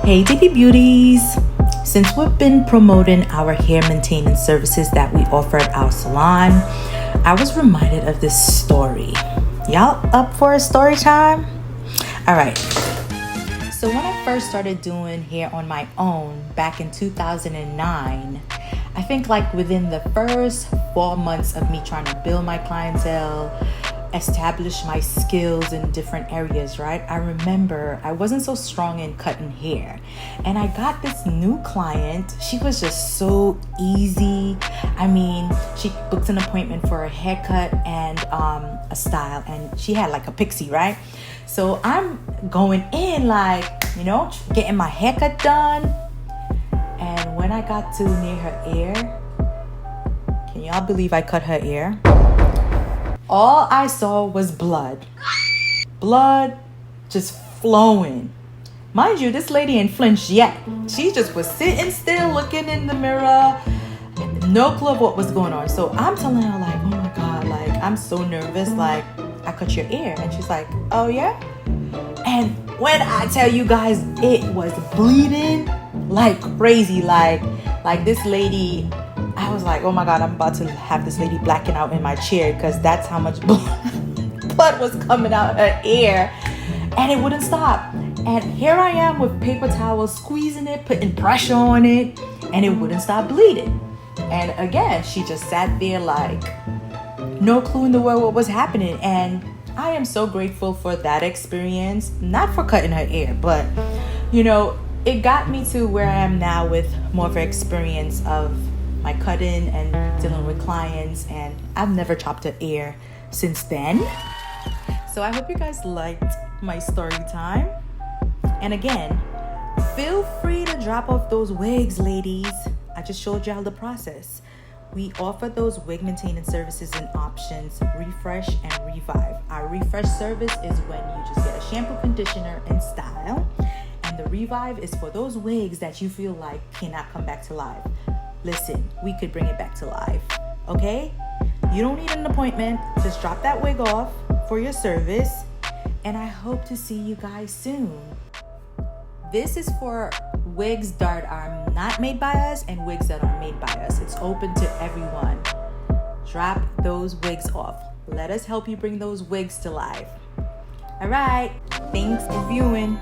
Hey DP Beauties! Since we've been promoting our hair maintenance services that we offer at our salon, I was reminded of this story. Y'all up for a story time? Alright, so when I first started doing hair on my own back in 2009, I think like within the first 4 months of me trying to build my clientele, establish my skills in different areas, right? I remember I wasn't so strong in cutting hair, and I got this new client. She was just so easy. I mean, she booked an appointment for a haircut and a style, and she had like a pixie, right? So I'm going in like, getting my haircut done, and when I got to near her ear, can y'all believe I cut her ear? All I saw was blood. Blood just flowing. Mind you, this lady ain't flinched yet. She just was sitting still looking in the mirror. No clue of what was going on. So I'm telling her like, oh my God, like I'm so nervous. Like I cut your ear. And she's like, oh yeah? And when I tell you guys, it was bleeding like crazy. Like this lady, I was like, oh my God, I'm about to have this lady blacking out in my chair because that's how much blood was coming out her ear, and it wouldn't stop. And here I am with paper towels, squeezing it, putting pressure on it, and it wouldn't stop bleeding. And again, she just sat there like no clue in the world what was happening. And I am so grateful for that experience, not for cutting her ear, but it got me to where I am now with more of an experience of my cutting and dealing with clients, and I've never chopped an ear since then. So I hope you guys liked my story time. And again, feel free to drop off those wigs, ladies. I just showed y'all the process. We offer those wig maintenance services and options, refresh and revive. Our refresh service is when you just get a shampoo, conditioner, and style. And the revive is for those wigs that you feel like cannot come back to life. Listen, we could bring it back to life, okay? You don't need an appointment. Just drop that wig off for your service, and I hope to see you guys soon. This is for wigs that are not made by us and wigs that are made by us. It's open to everyone. Drop those wigs off. Let us help you bring those wigs to life. All right, thanks for viewing.